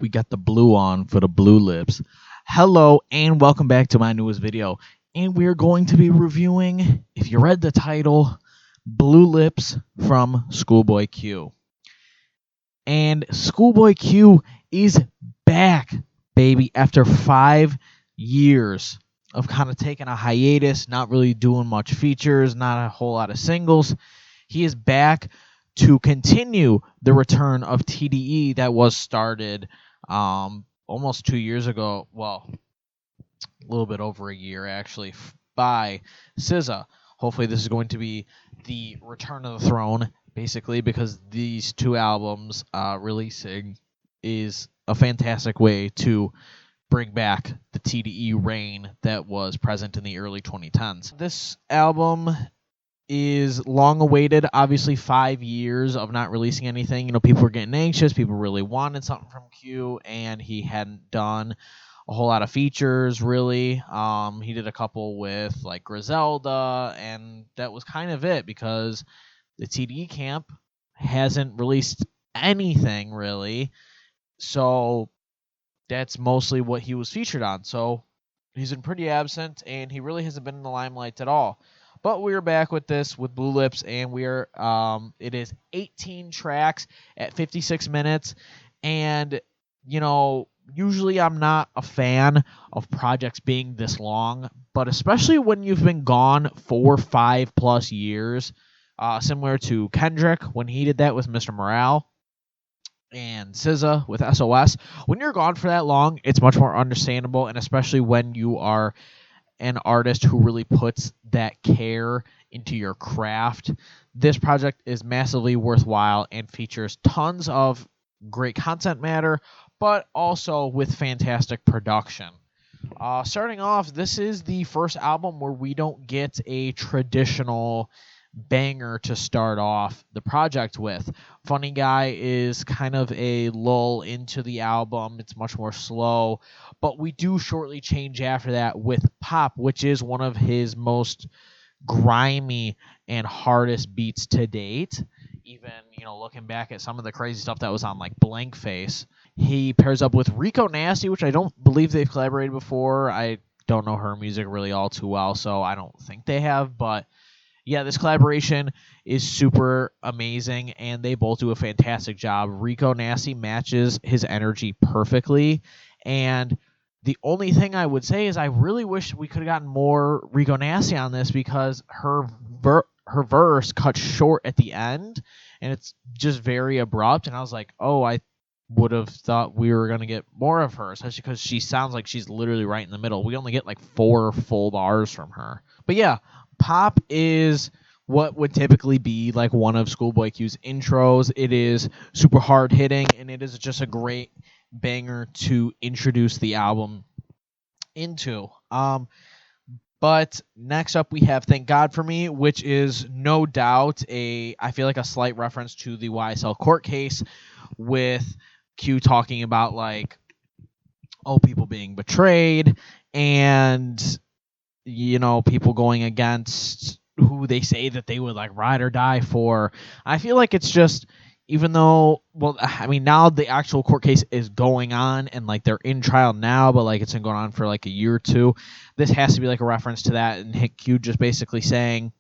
We got the blue on for the blue lips. Hello and welcome back to my newest video. And we're going to be reviewing, if you read the title, Blue Lips from ScHoolboy Q. And ScHoolboy Q is back, baby, after 5 years of kind of taking a hiatus, not really doing much features, not a whole lot of singles. He is back to continue the return of TDE that was started almost 2 years ago. Well, a little bit over a year, actually, by SZA. Hopefully this is going to be the return of the throne, basically, because these two albums releasing is a fantastic way to bring back the TDE reign that was present in the early 2010s. This album is long awaited. Obviously, 5 years of not releasing anything. You know, people were getting anxious. People really wanted something from Q, and he hadn't done a whole lot of features, really. He did a couple with, like, Griselda, and that was kind of it, because the TDE camp hasn't released anything, really. So that's mostly what he was featured on. So he's been pretty absent, and he really hasn't been in the limelight at all. But we're back with this, with Blue Lips, and we're it is 18 tracks at 56 minutes. And, you know, usually I'm not a fan of projects being this long, but especially when you've been gone 4 or 5 plus years, similar to Kendrick when he did that with Mr. Morale, and SZA with SOS. When you're gone for that long, it's much more understandable, and especially when you are an artist who really puts that care into your craft. This project is massively worthwhile and features tons of great content matter, but also with fantastic production. Starting off, this is the first album where we don't get a traditional banger to start off the project with. Funny Guy is kind of a lull into the album. It's much more slow, but we do shortly change after that with Pop, which is one of his most grimy and hardest beats to date. Even, you know, looking back at some of the crazy stuff that was on, like, Blank Face. He pairs up with Rico Nasty, which I don't believe they've collaborated before. I don't know her music really all too well, so I don't think they have, but yeah, this collaboration is super amazing, and they both do a fantastic job. Rico Nasty matches his energy perfectly, and the only thing I would say is I really wish we could have gotten more Rico Nasty on this, because her verse cuts short at the end, and it's just very abrupt, and I was like, oh, I would have thought we were going to get more of her, especially because she sounds like she's literally right in the middle. We only get like 4 full bars from her. But yeah, Pop is what would typically be like one of ScHoolboy Q's intros. It is super hard hitting, and it is just a great banger to introduce the album into. But next up we have Thank God For Me, which is no doubt I feel like a slight reference to the YSL court case, with Q talking about, like, people being betrayed, and, you know, people going against who they say that they would, like, ride or die for. I feel like it's just, even though, well, I mean, now the actual court case is going on, and, like, they're in trial now, but, like, it's been going on for, like, a year or two. This has to be, like, a reference to that, and Q just basically saying,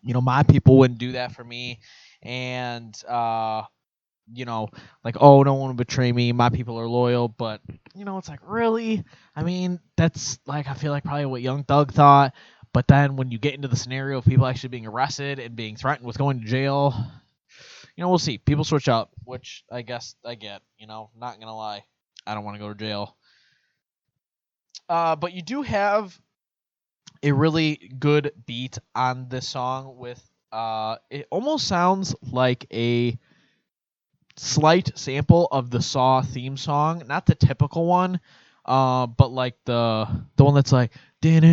you know, my people wouldn't do that for me, and, you know, like, oh, no one would betray me, my people are loyal, but, you know, it's like, really? I mean, that's, like, I feel like probably what Young Thug thought, but then when you get into the scenario of people actually being arrested and being threatened with going to jail, you know, we'll see. People switch up, which I guess I get, you know, not gonna lie. I don't want to go to jail. But you do have a really good beat on this song with, it almost sounds like a slight sample of the Saw theme song, not the typical one, but like the one that's like, I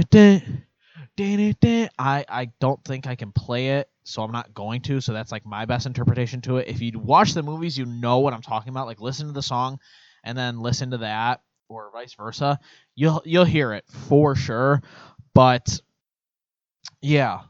don't think I can play it, so I'm not going to, so that's like my best interpretation to it. If you watch the movies, you know what I'm talking about. Like, listen to the song and then listen to that, or vice versa. You'll hear it for sure. But Yeah,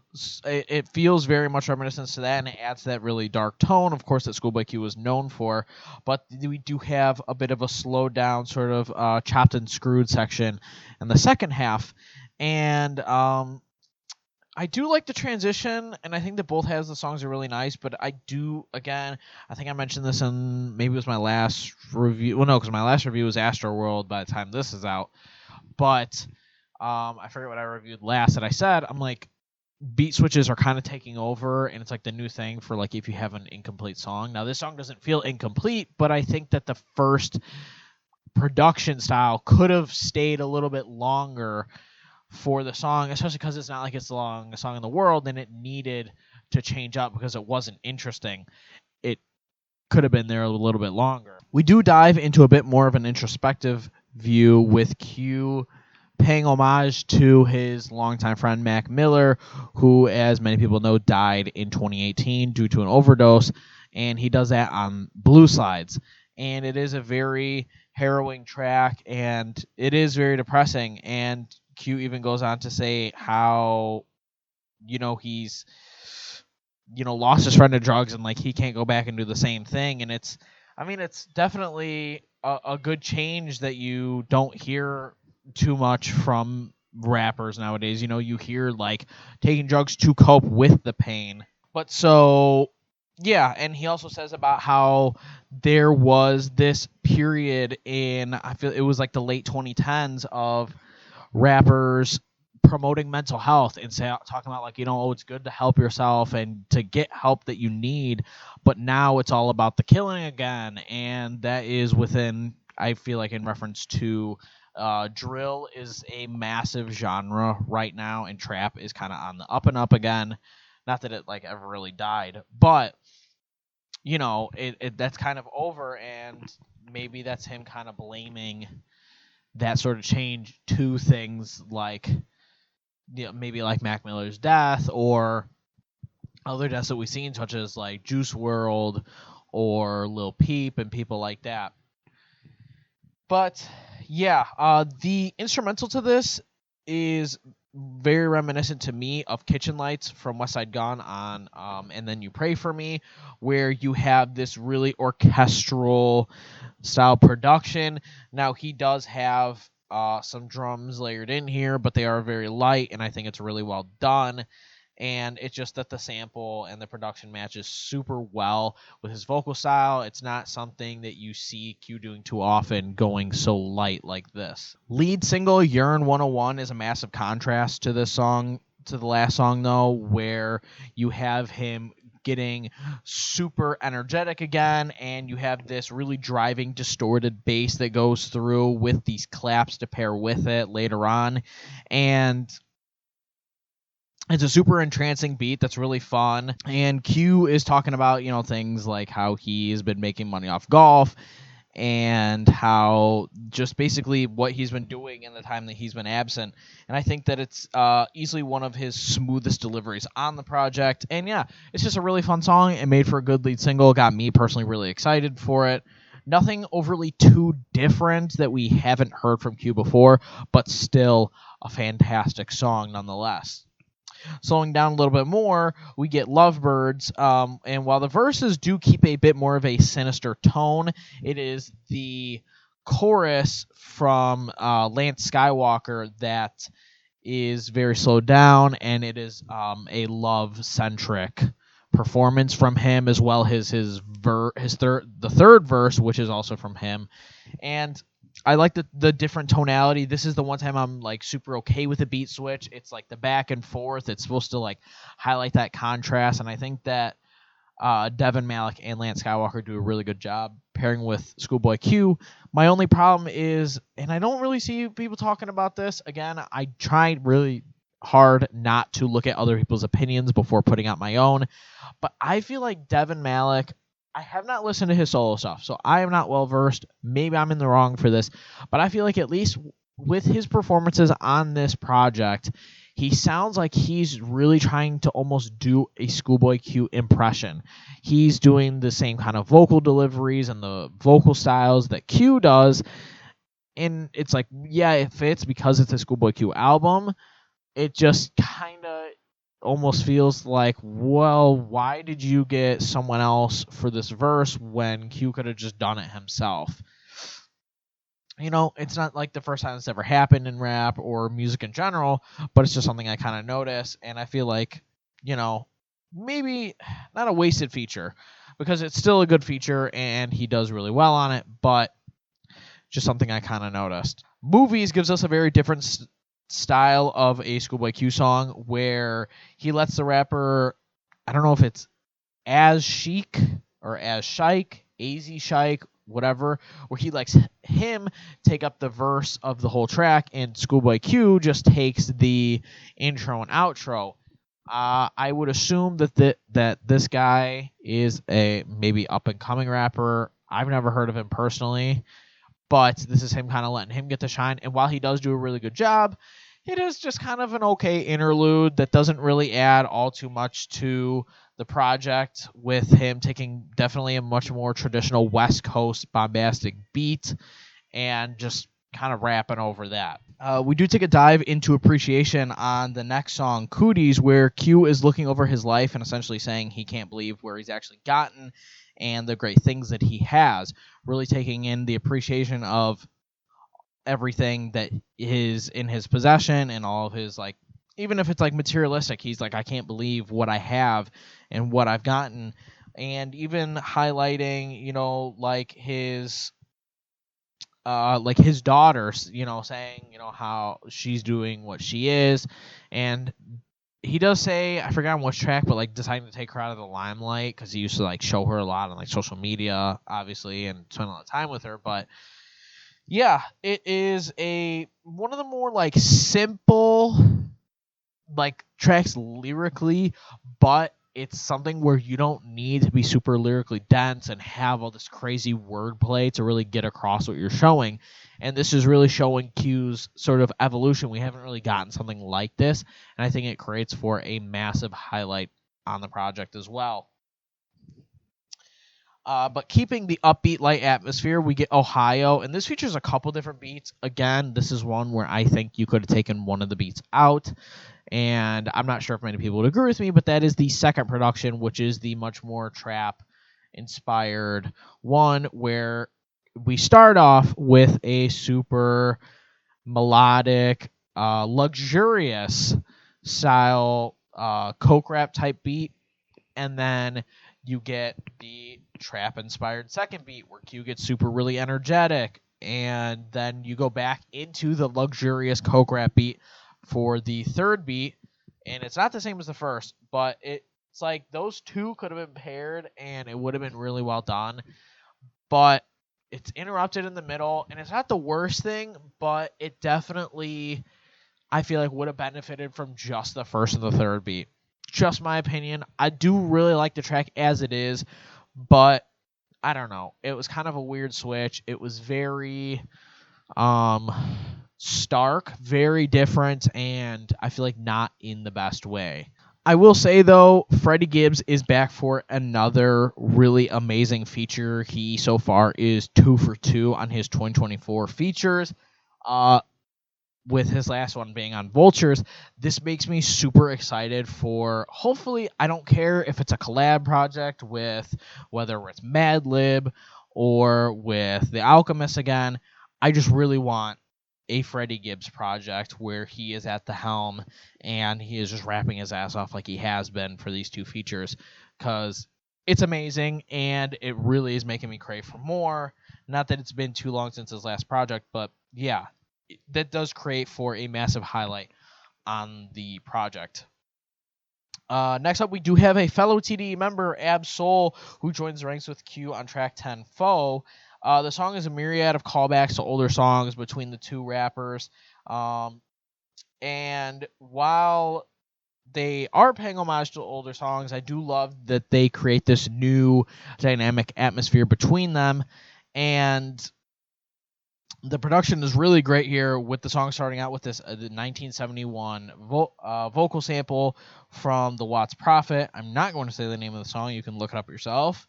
it feels very much reminiscent to that, and it adds that really dark tone, of course, that Schoolboy Q was known for. But we do have a bit of a slowed down, sort of chopped and screwed section in the second half, and I do like the transition, and I think that both halves of the songs are really nice. But I do, again, I think I mentioned this in maybe it was my last review. Well, no, because my last review was Astroworld by the time this is out. But I forget what I reviewed last that I said. I'm like, beat switches are kind of taking over, and it's like the new thing for like if you have an incomplete song. Now this song doesn't feel incomplete, but I think that the first production style could have stayed a little bit longer for the song, especially because it's not like it's the longest song in the world, and it needed to change up because it wasn't interesting. It could have been there a little bit longer. We do dive into a bit more of an introspective view with Q paying homage to his longtime friend Mac Miller, who, as many people know, died in 2018 due to an overdose, and he does that on Blueslides. And it is a very harrowing track, and it is very depressing. And Q even goes on to say how, he's, lost his friend to drugs, and like he can't go back and do the same thing. And it's definitely a good change that you don't hear too much from rappers nowadays. You hear like taking drugs to cope with the pain. But so, yeah, and he also says about how there was this period in, I feel it was like the late 2010s, of rappers promoting mental health and talking about like, it's good to help yourself and to get help that you need. But now it's all about the killing again, and that is within, I feel like, in reference to drill is a massive genre right now, and trap is kind of on the up and up again. Not that it like ever really died, but that's kind of over, and maybe that's him kind of blaming that sort of change to things like, maybe like Mac Miller's death or other deaths that we've seen, such as like Juice WRLD or Lil Peep and people like that. But yeah, the instrumental to this is very reminiscent to me of Kitchen Lights from West Side Gun on And Then You Pray For Me, where you have this really orchestral style production. Now, he does have some drums layered in here, but they are very light, and I think it's really well done. And it's just that the sample and the production matches super well with his vocal style. It's not something that you see Q doing too often, going so light like this. Lead single Yeern 101 is a massive contrast to this song, to the last song though, where you have him getting super energetic again, and you have this really driving distorted bass that goes through with these claps to pair with it later on. And it's a super entrancing beat that's really fun. And Q is talking about, things like how he's been making money off golf and how just basically what he's been doing in the time that he's been absent. And I think that it's easily one of his smoothest deliveries on the project. And yeah, it's just a really fun song. It made for a good lead single. Got me personally really excited for it. Nothing overly too different that we haven't heard from Q before, but still a fantastic song nonetheless. Slowing down a little bit more, we get Lovebirds, and while the verses do keep a bit more of a sinister tone, it is the chorus from Lance Skywalker that is very slowed down, and it is a love-centric performance from him, as well as the third verse, which is also from him. And I like the different tonality. This is the one time I'm like super okay with the beat switch. It's like the back and forth. It's supposed to like highlight that contrast, and I think that Devin Malik and Lance Skywalker do a really good job pairing with ScHoolboy Q. My only problem is, and I don't really see people talking about this, again, I tried really hard not to look at other people's opinions before putting out my own, but I feel like Devin Malik, I have not listened to his solo stuff, so I am not well versed. Maybe I'm in the wrong for this, but I feel like at least with his performances on this project, he sounds like he's really trying to almost do a ScHoolboy Q impression. He's doing the same kind of vocal deliveries and the vocal styles that Q does, and it's like, yeah, it fits because it's a ScHoolboy Q album. It just kind of almost feels like, well, why did you get someone else for this verse when Q could have just done it himself? It's not like the first time it's ever happened in rap or music in general, but it's just something I kind of notice, and I feel like, maybe not a wasted feature, because it's still a good feature and he does really well on it, but just something I kind of noticed. Movies gives us a very different style of a Schoolboy Q song where he lets the rapper, I don't know if it's as chic or as shike, AZ shike, whatever, where he lets him take up the verse of the whole track, and Schoolboy Q just takes the intro and outro. I would assume that this guy is a maybe up and coming rapper. I've never heard of him personally, but this is him kind of letting him get the shine. And while he does do a really good job, it is just kind of an okay interlude that doesn't really add all too much to the project, with him taking definitely a much more traditional West Coast bombastic beat and just kind of rapping over that. We do take a dive into appreciation on the next song, Cooties, where Q is looking over his life and essentially saying he can't believe where he's actually gotten and the great things that he has, really taking in the appreciation of everything that is in his possession and all of his, like, even if it's like materialistic, he's like, I can't believe what I have and what I've gotten. And even highlighting, like his daughter, saying, how she's doing what she is. And he does say, I forgot on which track, but like deciding to take her out of the limelight, because he used to like show her a lot on like social media, obviously, and spend a lot of time with her. But yeah, it is one of the more like simple like tracks lyrically, but it's something where you don't need to be super lyrically dense and have all this crazy wordplay to really get across what you're showing. And this is really showing Q's sort of evolution. We haven't really gotten something like this, and I think it creates for a massive highlight on the project as well. But keeping the upbeat light atmosphere, we get Ohio, and this features a couple different beats. Again, this is one where I think you could have taken one of the beats out, and I'm not sure if many people would agree with me, but that is the second production, which is the much more trap-inspired one, where we start off with a super melodic, luxurious style coke rap type beat, and then you get the trap-inspired second beat where Q gets super really energetic, and then you go back into the luxurious coke rap beat for the third beat, and it's not the same as the first, but it's like those two could have been paired, and it would have been really well done, but it's interrupted in the middle, and it's not the worst thing, but it definitely, I feel like, would have benefited from just the first and the third beat. Just my opinion. I do really like the track as it is, but I don't know. It was kind of a weird switch. It was very stark, very different, and I feel like not in the best way. I will say, though, Freddie Gibbs is back for another really amazing feature. He, so far, is 2 for 2 on his 2024 features. With his last one being on Vultures. This makes me super excited for, hopefully, I don't care if it's a collab project with, whether it's Madlib or with The Alchemist again. I just really want a Freddie Gibbs project where he is at the helm and he is just rapping his ass off like he has been for these two features, because it's amazing and it really is making me crave for more. Not that it's been too long since his last project, but yeah, that does create for a massive highlight on the project. Next up, we do have a fellow TDE member, Ab Soul, who joins the ranks with Q on track 10, Foux. The song is a myriad of callbacks to older songs between the two rappers. And while they are paying homage to older songs, I do love that they create this new dynamic atmosphere between them. And the production is really great here, with the song starting out with this the 1971 vocal sample from the Watts Prophet. I'm not going to say the name of the song. You can look it up yourself.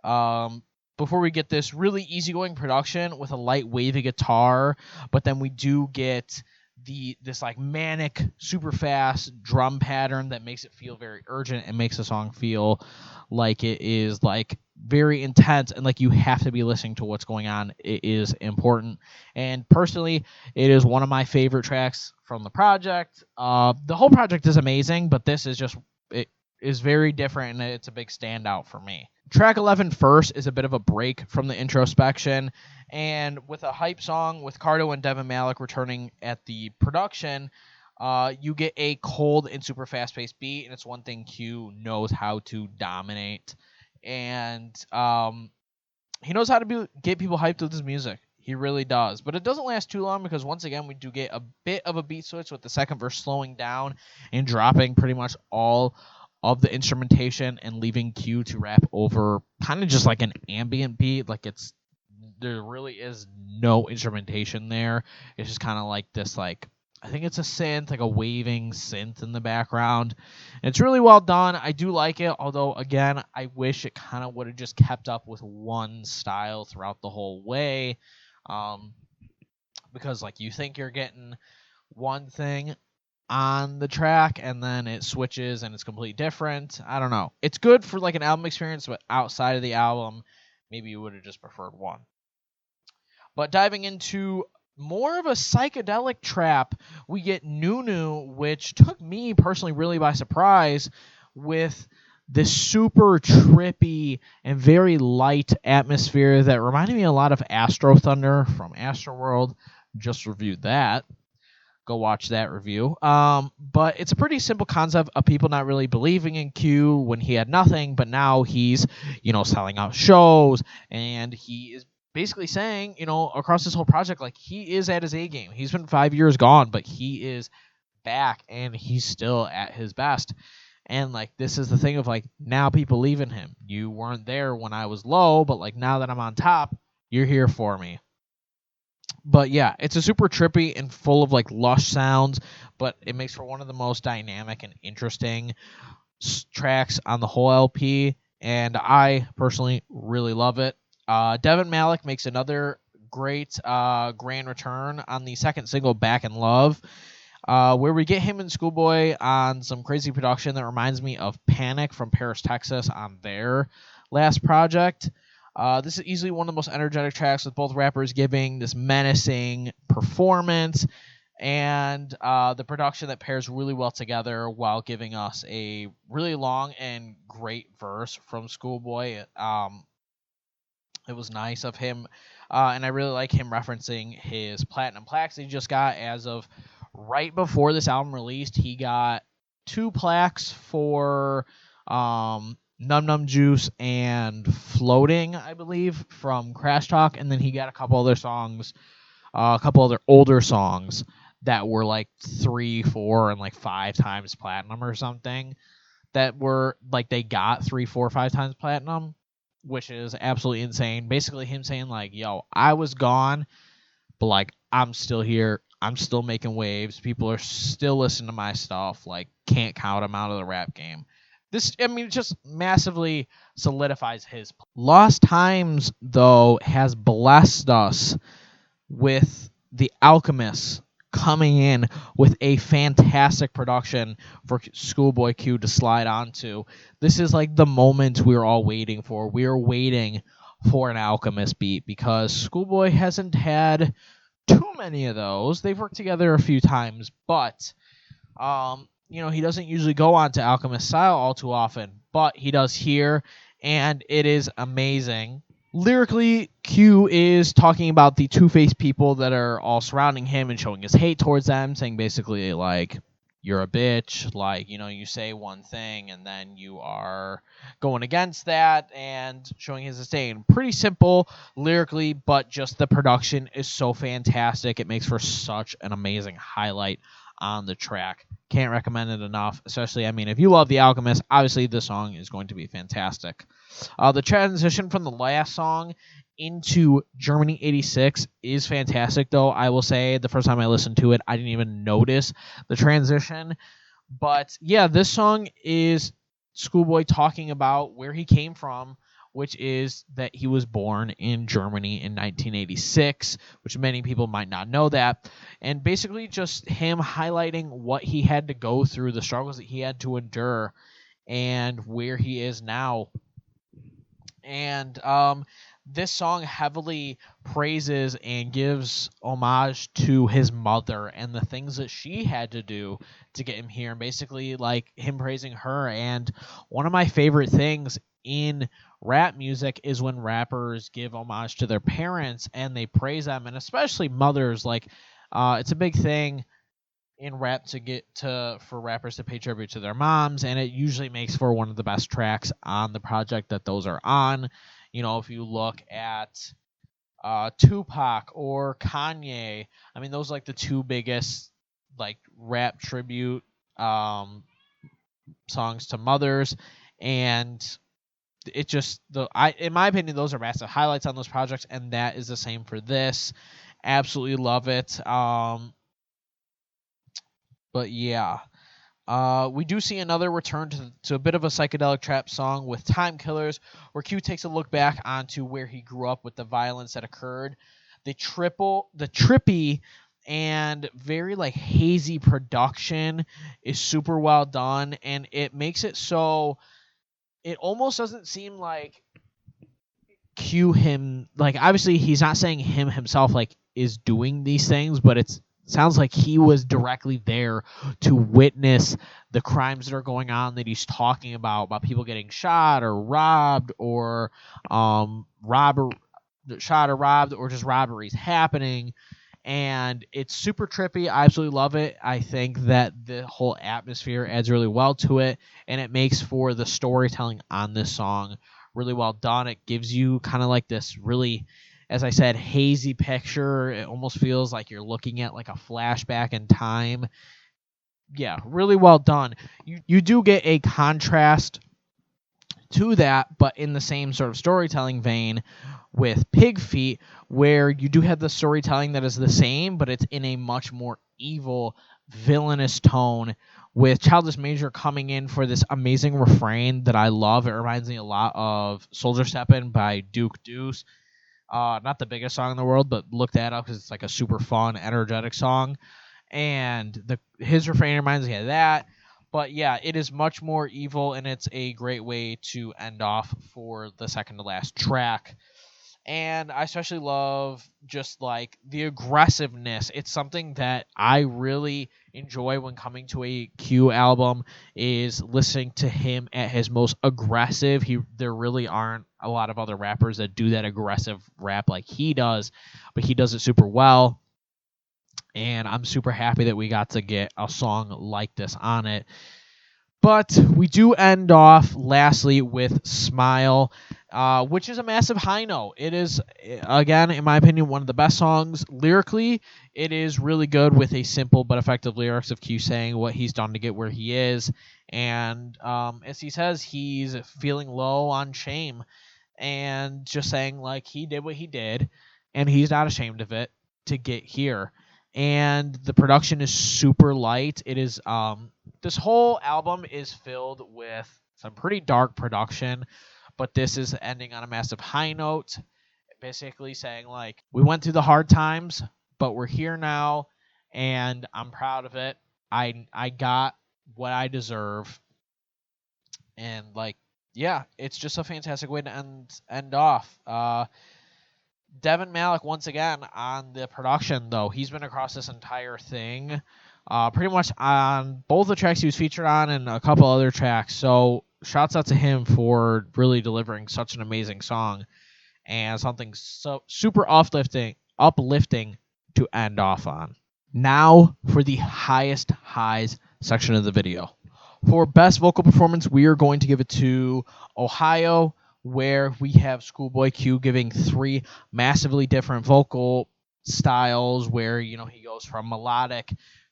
Before we get this really easygoing production with a light wavy guitar, but then we do get this like manic, super fast drum pattern that makes it feel very urgent and makes the song feel like it is like very intense and like you have to be listening to what's going on. It is important, and personally, it is one of my favorite tracks from the project. The whole project is amazing, but this is just it is very different, and it's a big standout for me. Track 11, First, is a bit of a break from the introspection, and with a hype song with Cardo and Devin Malik returning at the production, you get a cold and super fast-paced beat, and it's one thing Q knows how to dominate. And he knows how to get people hyped with his music. He really does. But it doesn't last too long because, once again, we do get a bit of a beat switch with the second verse slowing down and dropping pretty much all of the instrumentation and leaving Q to rap over kind of just like an ambient beat. Like there really is no instrumentation there. It's just kind of like this, like, I think it's a synth, like a waving synth in the background. And it's really well done. I do like it, although, again, I wish it kind of would have just kept up with one style throughout the whole way. Because, like, you think you're getting one thing on the track, and then it switches, and it's completely different. I don't know. It's good for, like, an album experience, but outside of the album, maybe you would have just preferred one. But diving into more of a psychedelic trap, we get Nunu, which took me personally really by surprise with this super trippy and very light atmosphere that reminded me a lot of Astro Thunder from Astroworld. Just reviewed that. Go watch that review. But it's a pretty simple concept of people not really believing in Q when he had nothing, but now he's, selling out shows, and he is basically saying, across this whole project, like, he is at his A game. He's been 5 years gone, but he is back, and he's still at his best. And, like, this is the thing of, like, now people believe in him. You weren't there when I was low, but, like, now that I'm on top, you're here for me. But, yeah, it's a super trippy and full of, like, lush sounds, but it makes for one of the most dynamic and interesting tracks on the whole LP, and I personally really love it. Devin Malik makes another great grand return on the second single, Back in Love, where we get him and ScHoolboy on some crazy production that reminds me of Panic from Paris, Texas on their last project. This is easily one of the most energetic tracks, with both rappers giving this menacing performance and the production that pairs really well together while giving us a really long and great verse from ScHoolboy. It was nice of him, and I really like him referencing his platinum plaques that he just got. As of right before this album released, he got 2 plaques for Num Num Juice and Floating, I believe, from Crash Talk, and then he got a couple other songs, a couple other older songs that were like 3, 4, and like 5 times platinum or something, that were like they got 3, 4, 5 times platinum, which is absolutely insane. Basically him saying, like, yo, I was gone, but, like, I'm still here. I'm still making waves. People are still listening to my stuff. Like, can't count him out of the rap game. It just massively solidifies his. Lost Times, though, has blessed us with The Alchemist coming in with a fantastic production for ScHoolboy Q to slide onto. This is like the moment we were all waiting for. We are waiting for an Alchemist beat because ScHoolboy hasn't had too many of those. They've worked together a few times, but he doesn't usually go on to Alchemist style all too often, but he does here, and it is amazing. Lyrically, Q is talking about the two-faced people that are all surrounding him and showing his hate towards them, saying basically, like, you're a bitch, like, you say one thing and then you are going against that, and showing his disdain. Pretty simple lyrically, but just the production is so fantastic. It makes for such an amazing highlight on the track. Can't recommend it enough, especially, if you love The Alchemist, obviously this song is going to be fantastic. The transition from the last song into Germany 86 is fantastic, though. I will say the first time I listened to it, I didn't even notice the transition. But yeah, this song is ScHoolboy talking about where he came from, which is that he was born in Germany in 1986, which many people might not know that. And basically just him highlighting what he had to go through, the struggles that he had to endure, and where he is now. And this song heavily praises and gives homage to his mother and the things that she had to do to get him here, and basically like him praising her. And one of my favorite things in rap music is when rappers give homage to their parents and they praise them, and especially mothers. Like it's a big thing in rap for rappers to pay tribute to their moms, and it usually makes for one of the best tracks on the project that those are on. You know, if you look at Tupac or Kanye, I mean, those are like the two biggest like rap tribute songs to mothers, and it just in my opinion, those are massive highlights on those projects, and that is the same for this. Absolutely love it. But yeah, we do see another return to a bit of a psychedelic trap song with Time Killers, where Q takes a look back onto where he grew up with the violence that occurred. The trippy and very like hazy production is super well done, and it makes it so it almost doesn't seem like like obviously he's not saying him himself like is doing these things, but it sounds like he was directly there to witness the crimes that are going on that he's talking about people getting shot or robbed or shot or robbed, or just robberies happening. And it's super trippy. I absolutely love it. I think that the whole atmosphere adds really well to it, and it makes for the storytelling on this song really well done. It gives you kind of like this really, as I said, hazy picture. It almost feels like you're looking at like a flashback in time. Yeah, really well done. You do get a contrast to that, but in the same sort of storytelling vein with Pig Feet, where you do have the storytelling that is the same, but it's in a much more evil, villainous tone, with Childish Major coming in for this amazing refrain that I love. It reminds me a lot of Soldier Steppin' by Duke Deuce. Not the biggest song in the world, but look that up because it's like a super fun, energetic song. And his refrain reminds me of that. But yeah, it is much more evil, and it's a great way to end off for the second to last track. And I especially love just like the aggressiveness. It's something that I really enjoy when coming to a Q album, is listening to him at his most aggressive. There really aren't a lot of other rappers that do that aggressive rap like he does, but he does it super well. And I'm super happy that we got to get a song like this on it. But we do end off lastly with Smile, which is a massive high note. It is, again, in my opinion, one of the best songs. Lyrically, it is really good with a simple but effective lyrics of Q saying what he's done to get where he is. And as he says, he's feeling low on shame and just saying like he did what he did and he's not ashamed of it to get here. And the production is super light. It is this whole album is filled with some pretty dark production, but this is ending on a massive high note, basically saying like we went through the hard times, but we're here now, and I'm proud of it. I got what I deserve, and like yeah, it's just a fantastic way to end off. Devin Malik, once again, on the production, though. He's been across this entire thing, pretty much on both the tracks he was featured on and a couple other tracks. So shouts out to him for really delivering such an amazing song and something so super uplifting to end off on. Now for the highest highs section of the video. For best vocal performance, we are going to give it to Ohio, where we have ScHoolboy Q giving 3 massively different vocal styles, where, you know, he goes from melodic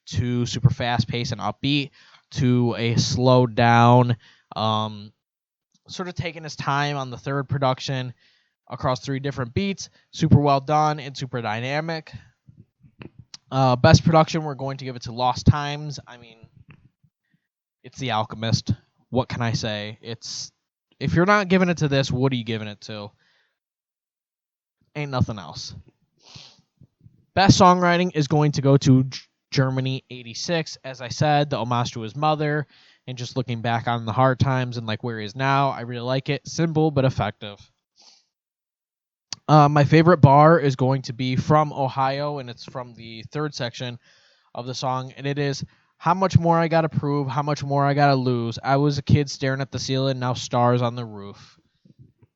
to super fast-paced and upbeat to a slowed down, sort of taking his time on the third production across 3 different beats. Super well done and super dynamic. Best production, we're going to give it to Lost Times. I mean, it's The Alchemist. What can I say? It's If you're not giving it to this, what are you giving it to? Ain't nothing else. Best songwriting is going to go to Germany 86. As I said, the homage to his mother, and just looking back on the hard times and like where he is now, I really like it. Simple but effective. My favorite bar is going to be from Ohio, and it's from the third section of the song, and it is, how much more I gotta prove, how much more I gotta lose. I was a kid staring at the ceiling, now stars on the roof.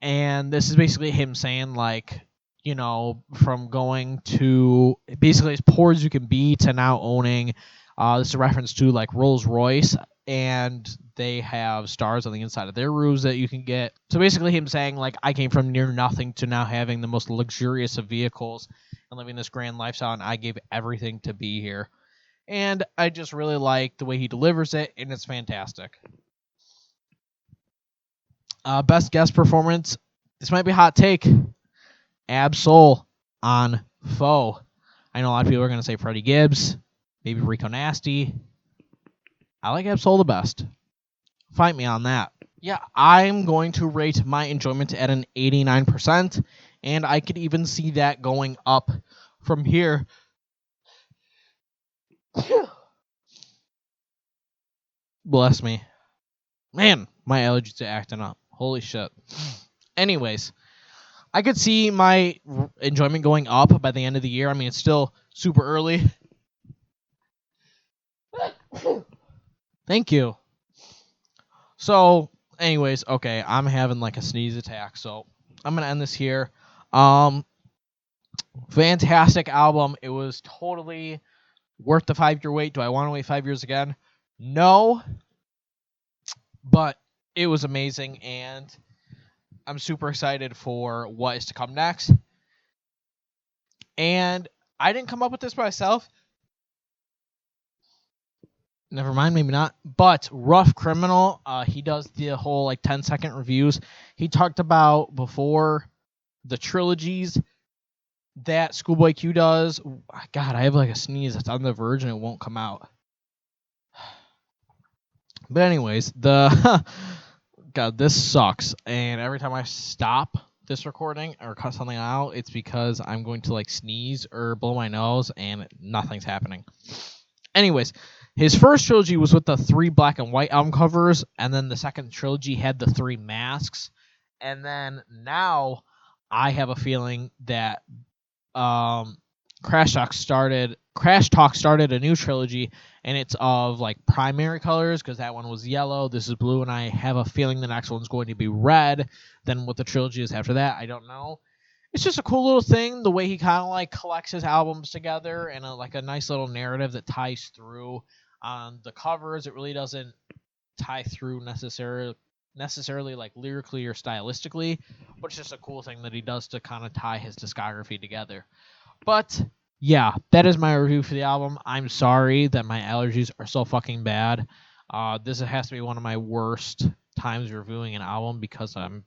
And this is basically him saying, like, you know, from going to basically as poor as you can be to now owning, this is a reference to like Rolls Royce, and they have stars on the inside of their roofs that you can get. So basically him saying, like, I came from near nothing to now having the most luxurious of vehicles and living this grand lifestyle, and I gave everything to be here. And I just really like the way he delivers it, and it's fantastic. Best guest performance, this might be a hot take, Ab-Soul on Foux. I know a lot of people are going to say Freddie Gibbs, maybe Rico Nasty. I like Ab-Soul the best. Fight me on that. Yeah, I'm going to rate my enjoyment at an 89%, and I could even see that going up from here. Bless me. Man, my allergies are acting up. Holy shit. Anyways, I could see my enjoyment going up by the end of the year. I mean, it's still super early. Thank you. So, anyways, okay, I'm having like a sneeze attack, so I'm going to end this here. Fantastic album. It was totally worth the 5-year wait. Do I want to wait 5 years again? No. But it was amazing, and I'm super excited for what is to come next. And I didn't come up with this by myself. Never mind, maybe not. But Rough Criminal, he does the whole like 10-second reviews. He talked about before the trilogies that ScHoolboy Q does. God, I have like a sneeze that's on the verge and it won't come out. But anyways, God, this sucks. And every time I stop this recording or cut something out, it's because I'm going to like sneeze or blow my nose and nothing's happening. Anyways, his first trilogy was with the 3 black and white album covers, and then the second trilogy had the 3 masks. And then now I have a feeling that Crash Talk started a new trilogy, and it's of like primary colors, because that one was yellow, this is blue, and I have a feeling the next one's going to be red. Then what the trilogy is after that, I don't know. It's just a cool little thing, the way he kind of like collects his albums together, and like a nice little narrative that ties through on the covers. It really doesn't tie through necessarily like lyrically or stylistically, but it's just a cool thing that he does to kind of tie his discography together. But yeah, that is my review for the album. I'm sorry that my allergies are so fucking bad. This has to be one of my worst times reviewing an album, because I'm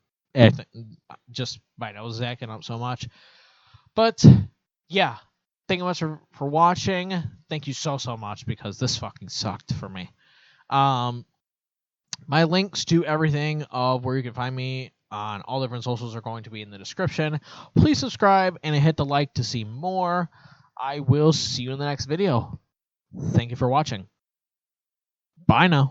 just my nose is acting up so much. But yeah, thank you much for watching. Thank you so much, because this fucking sucked for me. My links to everything of where you can find me on all different socials are going to be in the description. Please subscribe and hit the like to see more. I will see you in the next video. Thank you for watching. Bye now.